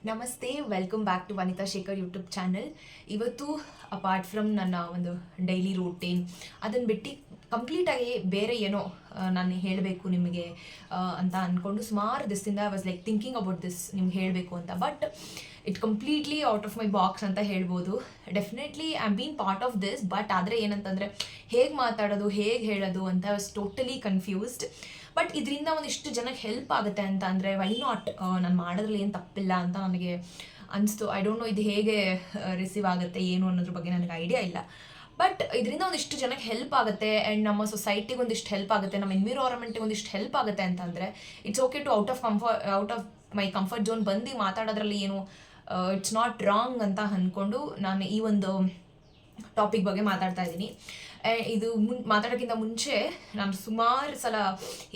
ನಮಸ್ತೆ, welcome back to Vanitha Shekhar YouTube channel. ಇವತ್ತು apart from ನನ್ನ ಒಂದು ಡೈಲಿ ರೂಟೀನ್ ಅದನ್ನು ಬಿಟ್ಟು ಕಂಪ್ಲೀಟಾಗಿ ಬೇರೆ ಏನೋ ನಾನು ಹೇಳಬೇಕು ನಿಮಗೆ ಅಂತ ಅಂದ್ಕೊಂಡು ಸುಮಾರು ದಿವಸದಿಂದ I was like thinking about this ನಿಮ್ಗೆ ಹೇಳಬೇಕು ಅಂತ. But it completely out of my box ಅಂತ ಹೇಳ್ಬೋದು. Definitely I am been part of this, but ಆದರೆ ಏನಂತಂದರೆ ಹೇಗೆ ಮಾತಾಡೋದು, ಹೇಗೆ ಹೇಳೋದು ಅಂತ I was totally confused. But ಇದರಿಂದ ಒಂದಿಷ್ಟು ಜನಕ್ಕೆ ಹೆಲ್ಪ್ ಆಗುತ್ತೆ ಅಂತ ಅಂದರೆ ವೈ ನಾಟ್, ನಾನು ಮಾಡೋದ್ರಲ್ಲಿ ಏನು ತಪ್ಪಿಲ್ಲ ಅಂತ ನನಗೆ ಅನಿಸ್ತು. ಐ ಡೋಂಟ್ ನೋ ಇದು ಹೇಗೆ ರಿಸೀವ್ ಆಗುತ್ತೆ ಏನು ಅನ್ನೋದ್ರ ಬಗ್ಗೆ ನನಗೆ ಐಡಿಯಾ ಇಲ್ಲ. ಬಟ್ ಇದರಿಂದ ಒಂದಿಷ್ಟು ಜನಕ್ಕೆ ಹೆಲ್ಪ್ ಆಗುತ್ತೆ ಆ್ಯಂಡ್ ನಮ್ಮ ಸೊಸೈಟಿಗೆ ಒಂದಿಷ್ಟು ಹೆಲ್ಪ್ ಆಗುತ್ತೆ, ನಮ್ಮ ಎನ್ವಿರಾನ್ಮೆಂಟಿಗೆ ಒಂದಿಷ್ಟು ಹೆಲ್ಪ್ ಆಗುತ್ತೆ ಅಂತಂದರೆ it's okay to out of my comfort zone ಬಂದು ಮಾತಾಡೋದ್ರಲ್ಲಿ ಏನು ಇಟ್ಸ್ ನಾಟ್ ರಾಂಗ್ ಅಂತ ಅಂದ್ಕೊಂಡು ನಾನು ಈ ಒಂದು ಟಾಪಿಕ್ ಬಗ್ಗೆ ಮಾತಾಡ್ತಾ ಇದ್ದೀನಿ. ಇದು ಮಾತಾಡೋಕ್ಕಿಂತ ಮುಂಚೆ ನಾನು ಸುಮಾರು ಸಲ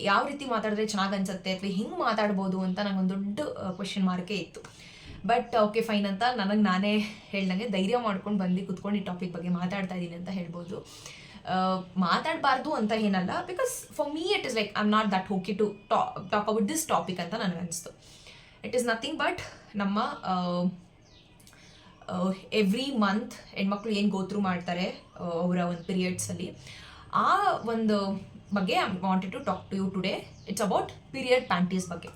ಯಾವ ರೀತಿ ಮಾತಾಡಿದ್ರೆ ಚೆನ್ನಾಗಿ ಅನ್ಸುತ್ತೆ ಅಥವಾ ಹಿಂಗೆ ಮಾತಾಡ್ಬೋದು ಅಂತ ನನಗೊಂದು ದೊಡ್ಡ ಕ್ವೆಶನ್ ಮಾರ್ಕೇ ಇತ್ತು. ಬಟ್ ಓಕೆ ಫೈನ್ ಅಂತ ನನಗೆ ನಾನೇ ಹೇಳ್ದಂಗೆ ಧೈರ್ಯ ಮಾಡ್ಕೊಂಡು ಬಂದು ಕುತ್ಕೊಂಡು ಈ ಟಾಪಿಕ್ ಬಗ್ಗೆ ಮಾತಾಡ್ತಾ ಇದ್ದೀನಿ ಅಂತ ಹೇಳ್ಬೋದು. ಮಾತಾಡಬಾರ್ದು ಅಂತ ಏನಲ್ಲ, because for me it is like I am not that okay to talk about this topic ಅಂತ ನನಗನ್ನಿಸ್ತು. ಇಟ್ ಈಸ್ ನಥಿಂಗ್ ಬಟ್ ನಮ್ಮ ಎವ್ರಿ ಮಂತ್ ಹೆಣ್ಮಕ್ಳು ಏನು ಗೋತ್ರು ಮಾಡ್ತಾರೆ ಅವರ ಒಂದು ಪೀರಿಯಡ್ಸಲ್ಲಿ, ಆ ಒಂದು ಬಗ್ಗೆ I wanted to talk to you today. It's about period panties ಬಗ್ಗೆ.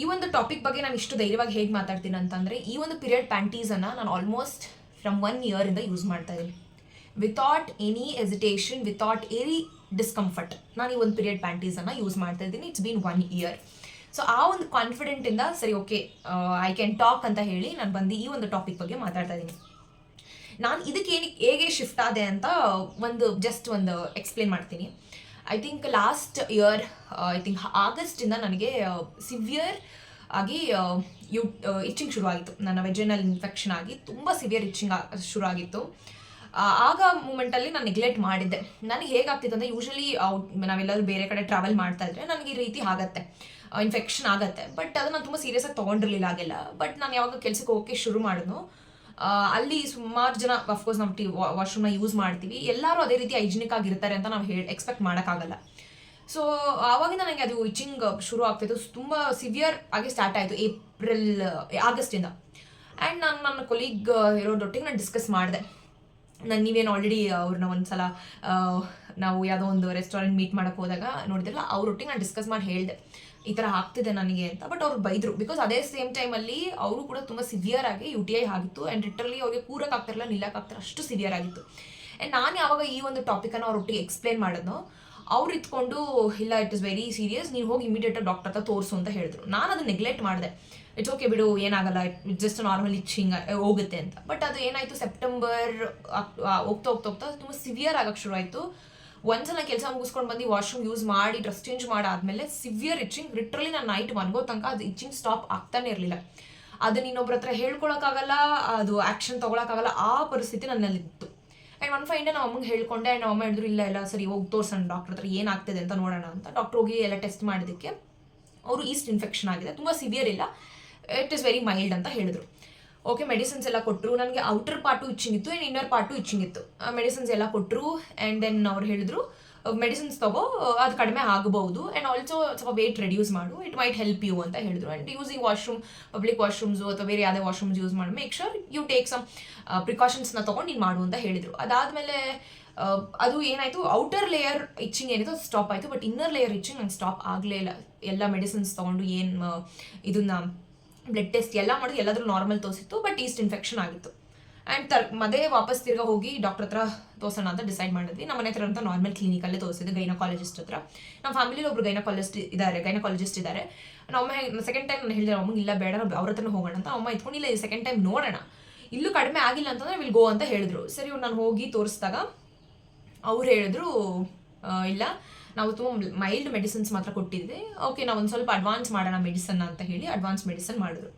ಈ ಒಂದು ಟಾಪಿಕ್ ಬಗ್ಗೆ ನಾನು ಇಷ್ಟು ಧೈರ್ಯವಾಗಿ ಹೇಗೆ ಮಾತಾಡ್ತೀನಿ ಅಂತಂದರೆ, ಈ ಒಂದು ಪೀರಿಯಡ್ ಪ್ಯಾಂಟೀಸನ್ನು ನಾನು ಆಲ್ಮೋಸ್ಟ್ ಫ್ರಮ್ 1 ಇಯರಿಂದ ಯೂಸ್ ಮಾಡ್ತಾ ಇದ್ದೀನಿ without any hesitation, without any discomfort. ನಾನು ಈ ಒಂದು ಪೀರಿಯಡ್ ಪ್ಯಾಂಟೀಸನ್ನು ಯೂಸ್ ಮಾಡ್ತಾ ಇದ್ದೀನಿ. It's been 1 year. ಸೊ ಆ ಒಂದು ಕಾನ್ಫಿಡೆಂಟಿಂದ ಸರಿ ಓಕೆ ಐ ಕ್ಯಾನ್ ಟಾಕ್ ಅಂತ ಹೇಳಿ ನಾನು ಬಂದು ಈ ಒಂದು ಟಾಪಿಕ್ ಬಗ್ಗೆ ಮಾತಾಡ್ತಾ ಇದ್ದೀನಿ. ನಾನು ಇದಕ್ಕೆ ಹೇಗೆ ಶಿಫ್ಟ್ ಆದೆ ಅಂತ ಜಸ್ಟ್ ಒಂದು ಎಕ್ಸ್ಪ್ಲೇನ್ ಮಾಡ್ತೀನಿ. I think last year I think ಆಗಸ್ಟಿಂದ ನನಗೆ ಸಿವಿಯರ್ ಆಗಿ ಇಚ್ಚಿಂಗ್ ಶುರುವಾಗಿತ್ತು. ನನ್ನ ವೆಜೈನಲ್ ಇನ್ಫೆಕ್ಷನ್ ಆಗಿ ತುಂಬ ಸಿವಿಯರ್ ಇಚ್ಚಿಂಗ್ ಶುರುವಾಗಿತ್ತು. ಆಗ ಮೂಮೆಂಟಲ್ಲಿ ನಾನು ನೆಗ್ಲೆಕ್ಟ್ ಮಾಡಿದ್ದೆ. ನನಗೆ ಹೇಗಾಗ್ತಿತ್ತು ಅಂದರೆ, ಯೂಶಲಿ ನಾವೆಲ್ಲರೂ ಬೇರೆ ಕಡೆ ಟ್ರಾವೆಲ್ ಮಾಡ್ತಾ ಇದ್ರೆ ನನಗೆ ಈ ರೀತಿ ಆಗುತ್ತೆ, ಇನ್ಫೆಕ್ಷನ್ ಆಗುತ್ತೆ. ಬಟ್ ಅದನ್ನು ನಾನು ತುಂಬ ಸೀರಿಯಸ್ ಆಗಿ ತೊಗೊಂಡಿರಲಿಲ್ಲ ಆಗೆಲ್ಲ. ಬಟ್ ನಾನು ಯಾವಾಗ ಕೆಲಸಕ್ಕೆ ಹೋಗೋಕ್ಕೆ ಶುರು ಮಾಡಿದ್ನೋ ಅಲ್ಲಿ ಸುಮಾರು ಜನ ಅಫ್ಕೋರ್ಸ್ ನಾವು ವಾಶ್ರೂಮ್ನ ಯೂಸ್ ಮಾಡ್ತೀವಿ, ಎಲ್ಲರೂ ಅದೇ ರೀತಿ ಹೈಜಿನಿಕ್ ಆಗಿರ್ತಾರೆ ಅಂತ ನಾವು ಎಕ್ಸ್ಪೆಕ್ಟ್ ಮಾಡೋಕ್ಕಾಗಲ್ಲ. ಸೊ ಆವಾಗಿಂದ ನನಗೆ ಅದು ಇಚಿಂಗ್ ಶುರು ಆಗ್ತಾಯಿತ್ತು. ತುಂಬ ಸಿವಿಯರ್ ಆಗಿ ಸ್ಟಾರ್ಟ್ ಆಯಿತು ಆಗಸ್ಟಿಂದ. ಆ್ಯಂಡ್ ನಾನು ನನ್ನ ಕೊಲೀಗ್ ಇರೋದೊಟ್ಟಿಗೆ ನಾನು ಡಿಸ್ಕಸ್ ಮಾಡಿದೆ. ನೀವೇನು ಆಲ್ರೆಡಿ ಅವ್ರನ್ನ ಒಂದು ಸಲ ನಾವು ಯಾವುದೋ ಒಂದು ರೆಸ್ಟೋರೆಂಟ್ ಮೀಟ್ ಮಾಡೋಕ್ಕೆ ಹೋದಾಗ ನೋಡಿದ್ರಲ್ಲ, ಅವ್ರೊಟ್ಟಿಗೆ ನಾನು ಡಿಸ್ಕಸ್ ಮಾಡಿ ಹೇಳಿದೆ ಈ ಥರ ಆಗ್ತಿದೆ ನನಗೆ ಅಂತ. ಬಟ್ ಅವ್ರು ಬೈದರು, ಬಿಕಾಸ್ ಅದೇ ಸೇಮ್ ಟೈಮಲ್ಲಿ ಅವರು ಕೂಡ ತುಂಬ ಸಿವಿಯರ್ ಆಗಿ UTI ಆಗಿತ್ತು. ಆ್ಯಂಡ್ ಲಿಟ್ರಲಿ ಅವ್ರಿಗೆ ಕೂರಕ್ಕಾಗ್ತಿರಲಿಲ್ಲ, ನಿಲ್ಲಕ್ಕಾಗ್ತಿರ, ಅಷ್ಟು ಸಿವಿಯರ್ ಆಗಿತ್ತು. ಆ್ಯಂಡ್ ನಾನು ಯಾವಾಗ ಈ ಒಂದು ಟಾಪಿಕನ್ನು ಅವ್ರೊಟ್ಟಿಗೆ ಎಕ್ಸ್ಪ್ಲೇನ್ ಮಾಡಿದ್ನೋ, ಅವ್ರು ಇತ್ಕೊಂಡು ಇಲ್ಲ ಇಟ್ ಇಸ್ ವೆರಿ ಸೀರಿಯಸ್, ನೀವು ಹೋಗಿ ಇಮಿಡಿಯೇಟಾಗಿ ಡಾಕ್ಟರ್ ಹತ್ರ ತೋರಿಸು ಅಂತ ಹೇಳಿದ್ರು. ನಾನು ಅದನ್ನ ನೆಗ್ಲೆಕ್ಟ್ ಮಾಡಿದೆ. ಇಟ್ಸ್ ಓಕೆ ಬಿಡು, ಏನಾಗಲ್ಲ, ಇಟ್ಸ್ ಜಸ್ಟ್ ನಾರ್ಮಲ್ ಇಚ್ಚಿಂಗ್ ಹೋಗುತ್ತೆ ಅಂತ. ಬಟ್ ಅದು ಏನಾಯಿತು, ಸೆಪ್ಟೆಂಬರ್ ಹೋಗ್ತಾ ಹೋಗ್ತಾ ಹೋಗ್ತಾ ತುಂಬ ಸಿವಿಯರ್ ಆಗೋಕ್ಕೆ ಶುರು ಆಯಿತು. ಒಂದ್ಸಲ ಕೆಲಸ ಮುಗಿಸ್ಕೊಂಡು ಬಂದು ವಾಶ್ರೂಮ್ ಯೂಸ್ ಮಾಡಿ ಡ್ರೆಸ್ ಚೇಂಜ್ ಮಾಡಾದ್ಮೇಲೆ ಸಿವಿಯರ್ ಇಚ್ಚಿಂಗ್, ಲಿಟ್ರಲಿ ನಾನು ನೈಟ್ ಮನ್ಗೋ ತನಕ ಅದು ಇಚ್ಚಿಂಗ್ ಸ್ಟಾಪ್ ಆಗ್ತಾನೆ ಇರಲಿಲ್ಲ. ಅದನ್ನ ಇನ್ನೊಬ್ರ ಹತ್ರ ಹೇಳ್ಕೊಳಕ್ಕಾಗಲ್ಲ, ಅದು ಆ್ಯಕ್ಷನ್ ತೊಗೊಳಕ್ಕಾಗಲ್ಲ, ಆ ಪರಿಸ್ಥಿತಿ ನನ್ನಲ್ಲಿತ್ತು. ಆ್ಯಂಡ್ ಒನ್ ಫೈನ್ ಡೇ ನಮ್ಮ ಅಮ್ಮಗೆ ಹೇಳ್ಕೊಂಡೆ. ಆ್ಯಂಡ್ ನಮ್ಮ ಅಮ್ಮ ಹೇಳಿದ್ರು ಇಲ್ಲ ಸರಿ ಹೋಗಿ ತೋರ್ಸೋಣ ಡಾಕ್ಟರ್ ಹತ್ರ, ಏನಾಗ್ತಿದೆ ಅಂತ ನೋಡೋಣ ಅಂತ. ಡಾಕ್ಟರ್ ಹೋಗಿ ಎಲ್ಲ ಟೆಸ್ಟ್ ಮಾಡಿದ್ದಕ್ಕೆ ಅವರು ಈಸ್ಟ್ ಇನ್ಫೆಕ್ಷನ್ ಆಗಿದೆ, ತುಂಬ ಸಿವಿಯರ್ ಇಲ್ಲ, ಇಟ್ ಇಸ್ ವೆರಿ ಮೈಲ್ಡ್ ಅಂತ ಹೇಳಿದ್ರು. ಓಕೆ, ಮೆಡಿಸಿನ್ಸ್ ಎಲ್ಲ ಕೊಟ್ಟರು. ನನಗೆ ಔಟರ್ ಪಾರ್ಟು ಇಚ್ಚಿಂಗ್ ಇತ್ತು ಆ್ಯಂಡ್ ಇನ್ನರ್ ಪಾರ್ಟು ಇಚ್ಚಿಂಗ್ ಇತ್ತು. ಮೆಡಿಸಿನ್ಸ್ ಎಲ್ಲ ಕೊಟ್ಟರು. ಆ್ಯಂಡ್ ದೆನ್ ಅವ್ರು ಹೇಳಿದ್ರು ಮೆಡಿಸಿನ್ಸ್ ತಗೋ, ಅದು ಕಡಿಮೆ ಆಗಬಹುದು. ಆ್ಯಂಡ್ ಆಲ್ಸೋ ಸ್ವಲ್ಪ ವೇಟ್ ರೆಡ್ಯೂಸ್ ಮಾಡು, ಇಟ್ ಮೈಟ್ ಹೆಲ್ಪ್ ಯು ಅಂತ ಹೇಳಿದ್ರು. And using washroom, public washrooms ಅಥವಾ ಬೇರೆ ಯಾವುದೇ ವಾಶ್ರೂಮ್ಸ್ ಯೂಸ್ ಮಾಡಿ make sure you take some ಪ್ರಿಕಾಷನ್ಸ್ನ ತೊಗೊಂಡು ನೀನು ಮಾಡು ಅಂತ ಹೇಳಿದರು. ಅದಾದಮೇಲೆ ಅದು ಏನಾಯಿತು, ಔಟರ್ ಲೇಯರ್ ಇಚ್ಚಿಂಗ್ ಏನಿತ್ತು ಅದು ಸ್ಟಾಪ್ ಆಯಿತು. ಬಟ್ ಇನ್ನರ್ ಲೇಯರ್ ಇಚ್ಚಿಂಗ್ ನಂಗೆ ಸ್ಟಾಪ್ ಆಗಲೇ ಇಲ್ಲ. ಎಲ್ಲ ಮೆಡಿಸಿನ್ಸ್ ತೊಗೊಂಡು ಏನು ಇದನ್ನು ಬ್ಲಡ್ ಟೆಸ್ಟ್ ಎಲ್ಲ ಮಾಡೋದು, ಎಲ್ಲಾದರೂ ನಾರ್ಮಲ್ ತೋರಿಸಿತ್ತು, ಬಟ್ ಈಸ್ಟ್ ಇನ್ಫೆಕ್ಷನ್ ಆಗಿತ್ತು. ಆ್ಯಂಡ್ ಮದೇ ವಾಪಸ್ ತಿರ್ಗಾ ಹೋಗಿ ಡಾಕ್ಟರ್ ಹತ್ರ ತೋರ್ಸೋಣ ಅಂತ ಡಿಸೈಡ್ ಮಾಡಿದ್ವಿ. ನಮ್ಮ ಮನೆ ಹತ್ರ ಅಂತ ನಾರ್ಮಲ್ ಕ್ಲಿನಿಕಲ್ಲೇ ತೋರಿಸಿದ್ವಿ, ಗೈನಕಾಲಜಿಸ್ಟ್ ಹತ್ರ. ನಮ್ಮ ಫ್ಯಾಮಿಲಿಲಿ ಒಬ್ರು ಗೈನಕಾಲಜಿಸ್ಟ್ ಇದ್ದಾರೆ. ನಮ್ಮ ಸೆಕೆಂಡ್ ಟೈಮ್ ನಾನು ಹೇಳಿದೆ ಅಮ್ಮಗೆ, ಇಲ್ಲ ಬೇಡ ನಾವು ಅವ್ರ ಹತ್ರನೇ ಹೋಗೋಣ ಅಂತ. ಅಮ್ಮ ಇಟ್ಕೊಂಡು ಇಲ್ಲ, ಈ ಸೆಕೆಂಡ್ ಟೈಮ್ ನೋಡೋಣ, ಇಲ್ಲೂ ಕಡಿಮೆ ಆಗಿಲ್ಲ ಅಂತಂದರೆ ವಿಲ್ ಗೋ ಅಂತ ಹೇಳಿದ್ರು. ಸರಿ, ನಾನು ಹೋಗಿ ತೋರಿಸಿದಾಗ ಅವ್ರು ಹೇಳಿದ್ರು ಇಲ್ಲ, ನಾವು ತುಂಬ ಮೈಲ್ಡ್ ಮೆಡಿಸಿನ್ಸ್ ಮಾತ್ರ ಕೊಟ್ಟಿದ್ವಿ, ಓಕೆ ನಾವು ಒಂದು ಸ್ವಲ್ಪ ಅಡ್ವಾನ್ಸ್ ಮಾಡೋಣ ಮೆಡಿಸನ್ ಅಂತ ಹೇಳಿ ಅಡ್ವಾನ್ಸ್ ಮೆಡಿಸನ್ ಮಾಡಿದ್ರು.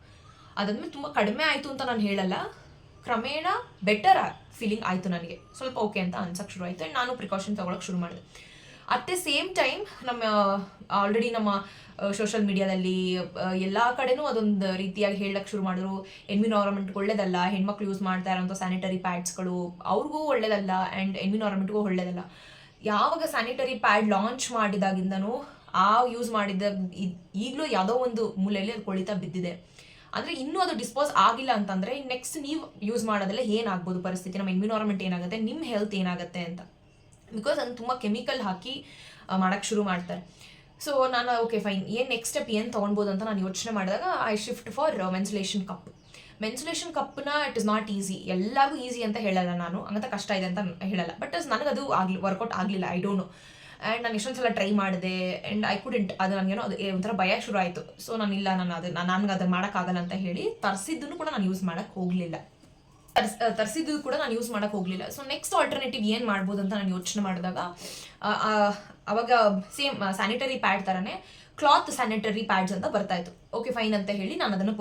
ಅದಾದ್ಮೇಲೆ ತುಂಬ ಕಡಿಮೆ ಆಯಿತು ಅಂತ ನಾನು ಹೇಳಲ್ಲ, ಕ್ರಮೇಣ ಬೆಟರ್ ಫೀಲಿಂಗ್ ಆಯಿತು ನನಗೆ, ಸ್ವಲ್ಪ ಓಕೆ ಅಂತ ಅನ್ಸಕ್ಕೆ ಶುರು ಆಯಿತು. ಆ್ಯಂಡ್ ನಾನು ಪ್ರಿಕಾಷನ್ ತೊಗೊಳಕ್ಕೆ ಶುರು ಮಾಡಿದೆ. ಅಟ್ ದ ಸೇಮ್ ಟೈಮ್ ನಮ್ಮ ಆಲ್ರೆಡಿ ನಮ್ಮ ಸೋಷಿಯಲ್ ಮೀಡಿಯಾದಲ್ಲಿ ಎಲ್ಲ ಕಡೆನೂ ಅದೊಂದು ರೀತಿಯಾಗಿ ಹೇಳಕ್ಕೆ ಶುರು ಮಾಡಿದ್ರು, ಎನ್ವಿರಾನ್ಮೆಂಟ್ಗೆ ಒಳ್ಳೇದಲ್ಲ, ಹೆಣ್ಮಕ್ಳು ಯೂಸ್ ಮಾಡ್ತಾ ಇರೋಂಥ ಸ್ಯಾನಿಟರಿ ಪ್ಯಾಡ್ಸ್ಗಳು ಅವ್ರಿಗೂ ಒಳ್ಳೇದಲ್ಲ ಆ್ಯಂಡ್ ಎನ್ವಿರಾನ್ಮೆಂಟ್ಗೂ ಒಳ್ಳೇದಲ್ಲ. ಯಾವಾಗ ಸ್ಯಾನಿಟರಿ ಪ್ಯಾಡ್ ಲಾಂಚ್ ಮಾಡಿದಾಗಿಂದನೂ ಯೂಸ್ ಮಾಡಿದ ಈಗಲೂ ಯಾವುದೋ ಒಂದು ಮೂಲೆಯಲ್ಲಿ ಅದು ಕೊಳಿತಾ ಬಿದ್ದಿದೆ. ಅಂದರೆ ಇನ್ನೂ ಅದು ಡಿಸ್ಪೋಸ್ ಆಗಿಲ್ಲ ಅಂತಂದರೆ ನೆಕ್ಸ್ಟ್ ನೀವು ಯೂಸ್ ಮಾಡೋದೆಲ್ಲ ಏನಾಗ್ಬೋದು ಪರಿಸ್ಥಿತಿ, ನಮ್ಮ ಎನ್ವಿರಾನ್ಮೆಂಟ್ ಏನಾಗುತ್ತೆ, ನಿಮ್ಮ ಹೆಲ್ತ್ ಏನಾಗುತ್ತೆ ಅಂತ. ಬಿಕಾಸ್ ಅದನ್ನು ತುಂಬ ಕೆಮಿಕಲ್ ಹಾಕಿ ಮಾಡೋಕ್ಕೆ ಶುರು ಮಾಡ್ತಾರೆ. ಸೊ ನಾನು ಓಕೆ ಫೈನ್, ಏನು ನೆಕ್ಸ್ಟ್ ಸ್ಟೆಪ್ ಏನು ತೊಗೊಳ್ಬೋದು ಅಂತ ನಾನು ಯೋಚನೆ ಮಾಡಿದಾಗ I shift for menstruation cup. Menstruation ಕಪ್ನ ಇಟ್ ಇಸ್ ನಾಟ್ ಈಸಿ, ಎಲ್ಲರಿಗೂ ಈಸಿ ಅಂತ ಹೇಳಲ್ಲ ನಾನು, ಹಂಗಂತ ಕಷ್ಟ ಇದೆ ಅಂತ ಹೇಳಲ್ಲ. ಬಟ್ ನನಗದು ವರ್ಕೌಟ್ ಆಗಲಿಲ್ಲ, ಐ ಡೋಂಟ್ ನೋ. ಆ್ಯಂಡ್ ನಾನು ಎಷ್ಟೊಂದು ಸಲ ಟ್ರೈ ಮಾಡಿದೆ ಆ್ಯಂಡ್ ಐ ಕುಡೆಂಟ್, ಅದು ನನಗೇನೋ ಅದು ಒಂಥರ ಭಯ ಶುರು ಆಯಿತು. ಸೊ ನಾನಿಲ್ಲ, ನನಗೆ ಅದನ್ನು ಮಾಡೋಕ್ಕಾಗಲ್ಲ ಅಂತ ಹೇಳಿ ತರಿಸಿದ್ದನ್ನು ಕೂಡ ನಾನು ಯೂಸ್ ಮಾಡೋಕ್ಕೆ ಹೋಗಲಿಲ್ಲ. ತರಿಸಿದ್ದು ಕೂಡ ನಾನು ಯೂಸ್ ಮಾಡೋಕ್ಕೆ ಹೋಗಲಿಲ್ಲ. ಸೊ ನೆಕ್ಸ್ಟ್ ಆಲ್ಟರ್ನೇಟಿವ್ ಏನು ಮಾಡ್ಬೋದು ಅಂತ ನಾನು ಯೋಚನೆ ಮಾಡಿದಾಗ ಅವಾಗ ಸೇಮ್ ಸ್ಯಾನಿಟರಿ ಪ್ಯಾಡ್ ಥರನೇ ಕ್ಲಾತ್ ಸ್ಯಾನಿಟರಿ ಪ್ಯಾಡ್ಸ್ ಅಂತ ಬರ್ತಾಯಿತ್ತು. ಓಕೆ ಫೈನ್ ಅಂತ ಹೇಳಿ ನಾನು ಅದನ್ನು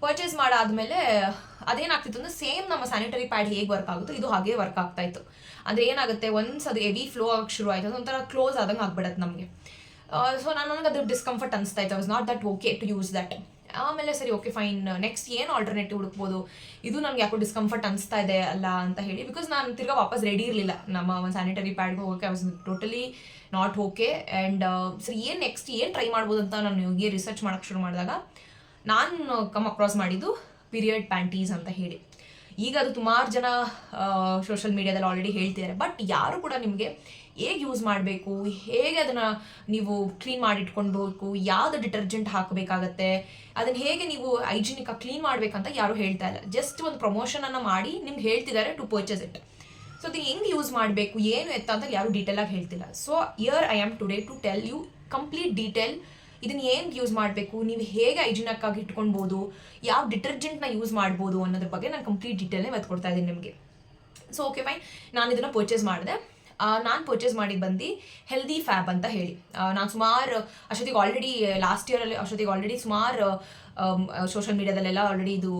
ಪರ್ಚೇಸ್ ಮಾಡಾದ್ಮೇಲೆ ಅದೇನಾಗ್ತಿತ್ತು ಅಂದರೆ ಸೇಮ್ ನಮ್ಮ ಸ್ಯಾನಿಟರಿ ಪ್ಯಾಡ್ ಹೇಗೆ ವರ್ಕ್ ಆಗುತ್ತೋ ಇದು ಹಾಗೆ ವರ್ಕ್ ಆಗ್ತಾಯಿತ್ತು. ಅಂದರೆ ಏನಾಗುತ್ತೆ, ಒನ್ಸ್ ಅದು ಹೆವಿ ಫ್ಲೋ ಆಗಕ್ಕೆ ಶುರು ಆಯಿತು, ಅದೊಂಥರ ಕ್ಲೋಸ್ ಆದಂಗೆ ಆಗ್ಬಿಡತ್ತೆ ನಮಗೆ. ಸೊ ನನಗೆ ಅದು ಡಿಸ್ಕಂಫರ್ಟ್ ಅನಿಸ್ತಾ ಇತ್ತು. I was not that okay to use that. ಆಮೇಲೆ ಸರಿ ಓಕೆ ಫೈನ್, ನೆಕ್ಸ್ಟ್ ಏನು ಆಲ್ಟರ್ನೇಟಿವ್ ಹುಡುಕ್ಬೋದು, ಇದು ನನಗೆ ಯಾಕೋ ಡಿಸ್ಕಂಫರ್ಟ್ ಅನಿಸ್ತಾ ಇದೆ ಅಲ್ಲ ಅಂತ ಹೇಳಿ. ಬಿಕಾಸ್ ನಾನು ತಿರ್ಗಾ ವಾಪಸ್ ರೆಡಿ ಇರಲಿಲ್ಲ ನಮ್ಮ ಒಂದು ಸ್ಯಾನಿಟರಿ ಪ್ಯಾಡ್ಗೆ ಹೋಗೋಕ್ಕೆ. I was totally not okay. And ಸರಿ ನೆಕ್ಸ್ಟ್ ಏನು ಟ್ರೈ ಮಾಡ್ಬೋದು ಅಂತ ನಾನು ಹೀಗೆ ರಿಸರ್ಚ್ ಮಾಡೋಕ್ಕೆ ಶುರು ಮಾಡಿದಾಗ ನಾನು ಕಮ್ ಅಕ್ರಾಸ್ ಮಾಡಿದ್ದು ಪೀರಿಯಡ್ ಪ್ಯಾಂಟೀಸ್ ಅಂತ ಹೇಳಿ. ಈಗ ಅದು ಸುಮಾರು ಜನ ಸೋಷಿಯಲ್ ಮೀಡಿಯಾದಲ್ಲಿ ಆಲ್ರೆಡಿ ಹೇಳ್ತಿದ್ದಾರೆ. ಬಟ್ ಯಾರು ಕೂಡ ನಿಮಗೆ ಹೇಗೆ ಯೂಸ್ ಮಾಡಬೇಕು, ಹೇಗೆ ಅದನ್ನು ನೀವು ಕ್ಲೀನ್ ಮಾಡಿಟ್ಕೊಳ್ಬೇಕು, ಯಾವುದು ಡಿಟರ್ಜೆಂಟ್ ಹಾಕಬೇಕಾಗತ್ತೆ, ಅದನ್ನು ಹೇಗೆ ನೀವು ಹೈಜಿನಿಕಾಗಿ ಕ್ಲೀನ್ ಮಾಡಬೇಕಂತ ಯಾರು ಹೇಳ್ತಾ ಇಲ್ಲ. ಜಸ್ಟ್ ಒಂದು ಪ್ರಮೋಷನನ್ನು ಮಾಡಿ ನಿಮ್ಗೆ ಹೇಳ್ತಿದ್ದಾರೆ ಟು ಪರ್ಚೇಸ್ ಇಟ್. ಸೊ ಅದನ್ನು ಹೆಂಗೆ ಯೂಸ್ ಮಾಡಬೇಕು, ಏನು ಎತ್ತ ಅಂತ ಯಾರು ಡೀಟೇಲಾಗಿ ಹೇಳ್ತಿಲ್ಲ. So here I am today to tell you complete detail, ಇದನ್ನು ಏನು ಯೂಸ್ ಮಾಡಬೇಕು, ನೀವು ಹೇಗೆ ಹೈಜಿನಿಕಾಗಿ ಇಟ್ಕೊಳ್ಬೋದು, ಯಾವ ಡಿಟರ್ಜೆಂಟ್ನ ಯೂಸ್ ಮಾಡ್ಬೋದು ಅನ್ನೋದ್ರ ಬಗ್ಗೆ ನಾನು ಕಂಪ್ಲೀಟ್ ಡೀಟೇಲ್ನೇ ಕೊಡ್ತಾ ಇದ್ದೀನಿ ನಿಮಗೆ. ಸೊ ಓಕೆ ಫೈನ್, ನಾನು ಇದನ್ನು ಪರ್ಚೇಸ್ ಮಾಡಿದೆ. ನಾನು ಪರ್ಚೇಸ್ ಮಾಡಿದ್ದು ಬಂದು ಹೆಲ್ದಿ ಫ್ಯಾಬ್ ಅಂತ ಹೇಳಿ. ನಾನು ಸುಮಾರು ಅಷ್ಟೊತ್ತಿಗೆ ಆಲ್ರೆಡಿ ಲಾಸ್ಟ್ ಇಯರಲ್ಲಿ ಆಲ್ರೆಡಿ ಸುಮಾರು ಸೋಷಿಯಲ್ ಮೀಡಿಯಾದಲ್ಲೆಲ್ಲ ಆಲ್ರೆಡಿ ಇದು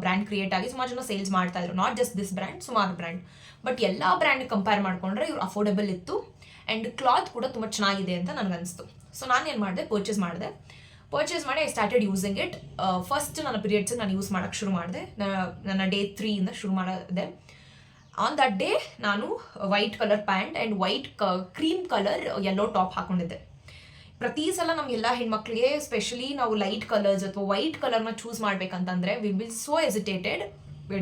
ಬ್ರ್ಯಾಂಡ್ ಕ್ರಿಯೇಟ್ ಆಗಿ ಸುಮಾರು ಜನ ಸೇಲ್ಸ್ ಮಾಡ್ತಾಯಿದ್ರು. ನಾಟ್ ಜಸ್ಟ್ ದಿಸ್ ಬ್ರ್ಯಾಂಡ್, ಸುಮಾರು ಬ್ರ್ಯಾಂಡ್. ಬಟ್ ಎಲ್ಲ ಬ್ರ್ಯಾಂಡ್ ಕಂಪೇರ್ ಮಾಡಿಕೊಂಡ್ರೆ ಇವ್ರು ಅಫೋರ್ಡೆಬಲ್ ಇತ್ತು ಆ್ಯಂಡ್ ಕ್ಲಾತ್ ಕೂಡ ತುಂಬ ಚೆನ್ನಾಗಿದೆ ಅಂತ ನನಗನ್ನಿಸ್ತು. ಸೊ ನಾನೇನು ಮಾಡಿದೆ, ಪರ್ಚೇಸ್ ಮಾಡಿ I started using it. First ನನ್ನ ಪೀರಿಯಡ್ಸಿಗೆ ನಾನು ಯೂಸ್ ಮಾಡೋಕ್ಕೆ ಶುರು ಮಾಡಿದೆ. ನನ್ನ ಡೇ 3 ಶುರು ಮಾಡಿದೆ. ಆನ್ ದಟ್ ಡೇ ನಾನು white colour pant and white cream colour yellow top ಹಾಕೊಂಡಿದ್ದೆ. ಪ್ರತಿ ಸಲ ನಮಗೆಲ್ಲ ಹೆಣ್ಮಕ್ಳಿಗೆ ಸ್ಪೆಷಲಿ ನಾವು ಲೈಟ್ ಕಲರ್ಸ್ ಅಥವಾ ವೈಟ್ ಕಲರ್ನ ಚೂಸ್ ಮಾಡ್ಬೇಕಂತಂದರೆ we will so hesitated